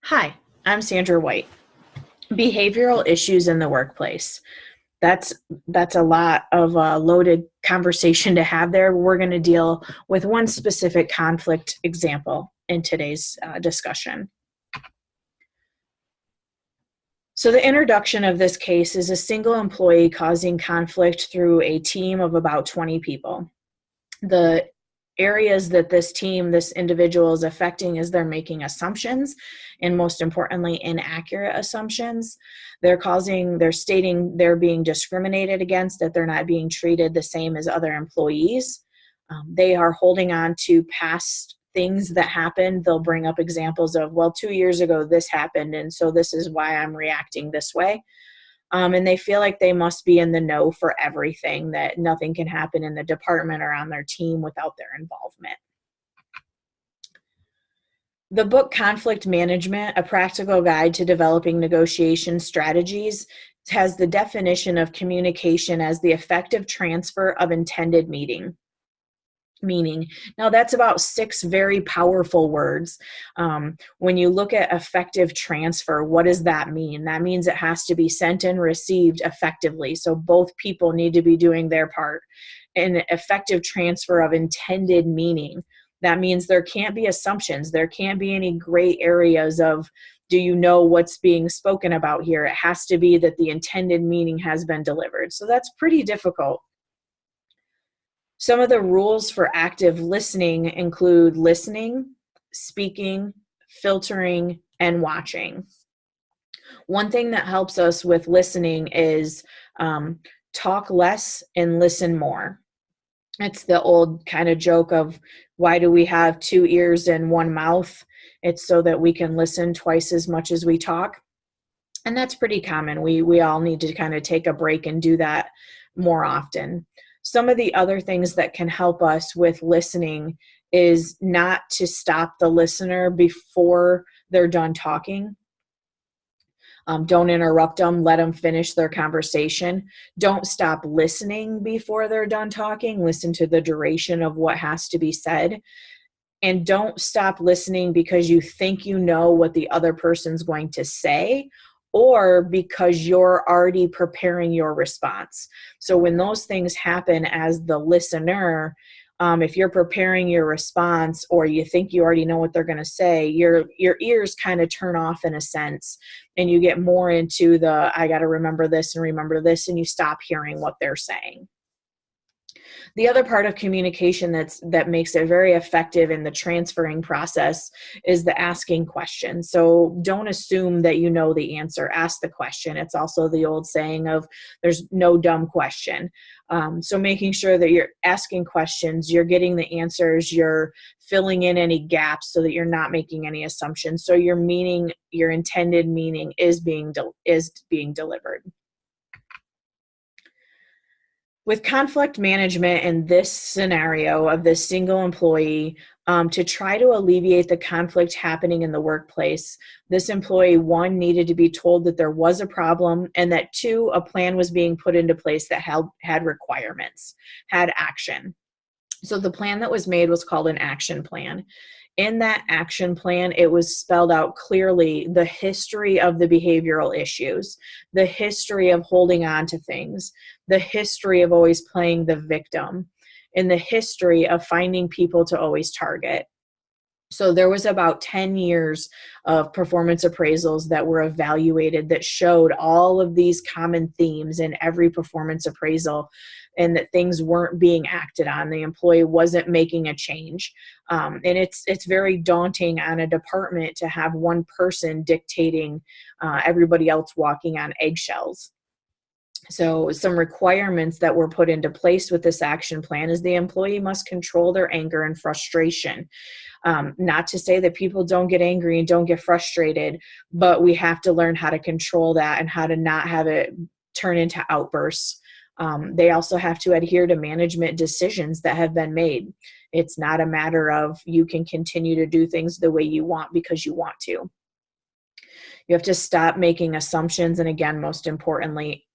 Hi, I'm Sandra White. Behavioral issues in the workplace. That's that's a lot of loaded conversation to have there. We're going to deal with one specific conflict example in today's discussion. So the introduction of this case is a single employee causing conflict through a team of about 20 people. The areas that this individual is affecting is they're making assumptions, and most importantly, inaccurate assumptions. They're stating they're being discriminated against, that they're not being treated the same as other employees. They are holding on to past things that happened. They'll bring up examples of, well, 2 years ago this happened, and so this is why I'm reacting this way. And they feel like they must be in the know for everything, that nothing can happen in the department or on their team without their involvement. The book Conflict Management, A Practical Guide to Developing Negotiation Strategies, has the definition of communication as the effective transfer of intended meaning. Now, that's about 6 very powerful words. When you look at effective transfer, what does that mean? That means it has to be sent and received effectively. So both people need to be doing their part. An effective transfer of intended meaning. That means there can't be assumptions. There can't be any gray areas of, do you know what's being spoken about here? It has to be that the intended meaning has been delivered. So that's pretty difficult. Some of the rules for active listening include listening, speaking, filtering, and watching. One thing that helps us with listening is talk less and listen more. It's the old kind of joke of, why do we have 2 ears and 1 mouth? It's so that we can listen twice as much as we talk. And that's pretty common. We all need to kind of take a break and do that more often. Some of the other things that can help us with listening is not to stop the listener before they're done talking. Don't interrupt them. Let them finish their conversation. Don't stop listening before they're done talking. Listen to the duration of what has to be said. And don't stop listening because you think you know what the other person's going to say, or because you're already preparing your response. So when those things happen as the listener, if you're preparing your response or you think you already know what they're going to say, your ears kind of turn off in a sense, and you get more into the, I got to remember this, and you stop hearing what they're saying. The other part of communication that makes it very effective in the transferring process is the asking questions. So don't assume that you know the answer. Ask the question. It's also the old saying of, there's no dumb question. So making sure that you're asking questions, you're getting the answers, you're filling in any gaps so that you're not making any assumptions. So your meaning, your intended meaning is being delivered. With conflict management in this scenario of this single employee, to try to alleviate the conflict happening in the workplace, this employee, 1, needed to be told that there was a problem, and that 2, a plan was being put into place that had requirements, had action. So the plan that was made was called an action plan. In that action plan, it was spelled out clearly the history of the behavioral issues, the history of holding on to things, the history of always playing the victim, and the history of finding people to always target. So there was about 10 years of performance appraisals that were evaluated that showed all of these common themes in every performance appraisal, and that things weren't being acted on. The employee wasn't making a change. And it's very daunting on a department to have one person dictating, everybody else walking on eggshells. So some requirements that were put into place with this action plan is the employee must control their anger and frustration. Not to say that people don't get angry and don't get frustrated, but we have to learn how to control that and how to not have it turn into outbursts. They also have to adhere to management decisions that have been made. It's not a matter of you can continue to do things the way you want because you want to. You have to stop making assumptions, and again, most importantly,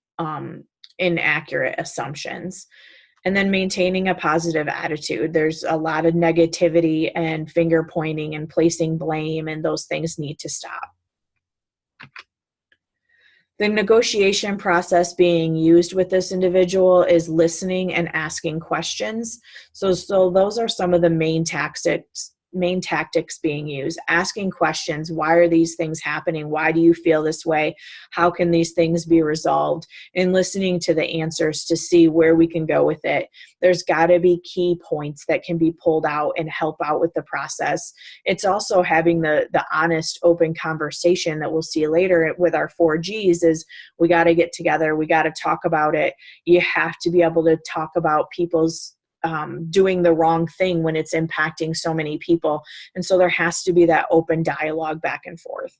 inaccurate assumptions. And then maintaining a positive attitude. There's a lot of negativity and finger pointing and placing blame, and those things need to stop. The negotiation process being used with this individual is listening and asking questions. So those are some of the main tactics being used. Asking questions: why are these things happening? Why do you feel this way? How can these things be resolved? And listening to the answers to see where we can go with it. There's got to be key points that can be pulled out and help out with the process. It's also having the honest, open conversation that we'll see later with our 4Gs. Is we got to get together, we got to talk about it. You have to be able to talk about people's doing the wrong thing when it's impacting so many people. And so there has to be that open dialogue back and forth.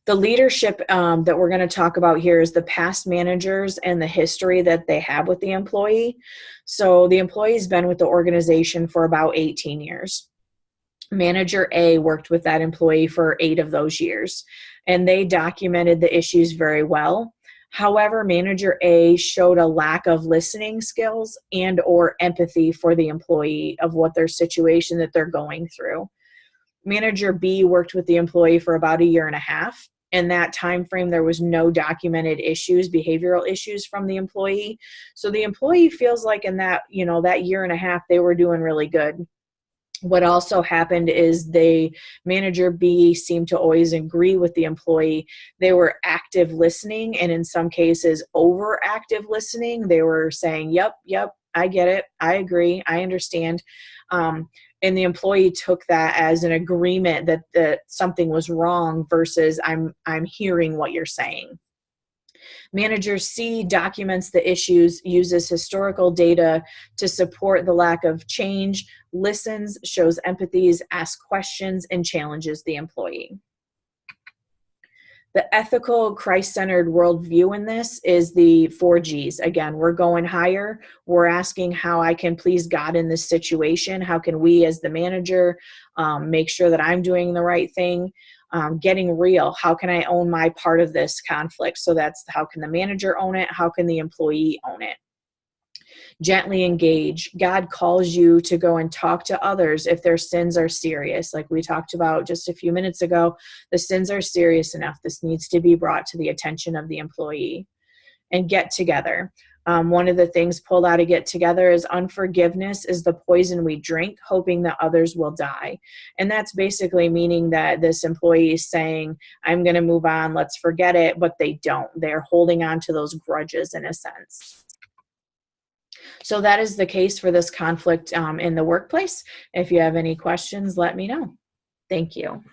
The leadership that we're going to talk about here is the past managers and the history that they have with the employee. So the employee's been with the organization for about 18 years. Manager A worked with that employee for 8 of those years, and they documented the issues very well. However, Manager A showed a lack of listening skills and or empathy for the employee of what their situation that they're going through. Manager B worked with the employee for about 1.5 years. In that time frame, there was no documented issues, behavioral issues from the employee. So the employee feels like in that, that 1.5 years, they were doing really good. What also happened is Manager B seemed to always agree with the employee. They were active listening, and in some cases overactive listening. They were saying, yep, I get it, I agree, I understand. And the employee took that as an agreement that something was wrong versus I'm hearing what you're saying. Manager C documents the issues, uses historical data to support the lack of change, listens, shows empathies, asks questions, and challenges the employee. The ethical, Christ-centered worldview in this is the 4Gs. Again, we're going higher. We're asking how I can please God in this situation. How can we as the manager make sure that I'm doing the right thing? Getting real. How can I own my part of this conflict? So that's how can the manager own it? How can the employee own it? Gently engage. God calls you to go and talk to others if their sins are serious. Like we talked about just a few minutes ago, the sins are serious enough. This needs to be brought to the attention of the employee. And get together. One of the things pulled out of get together is unforgiveness is the poison we drink, hoping that others will die. And that's basically meaning that this employee is saying, I'm going to move on, let's forget it, but they don't. They're holding on to those grudges in a sense. So that is the case for this conflict in the workplace. If you have any questions, let me know. Thank you.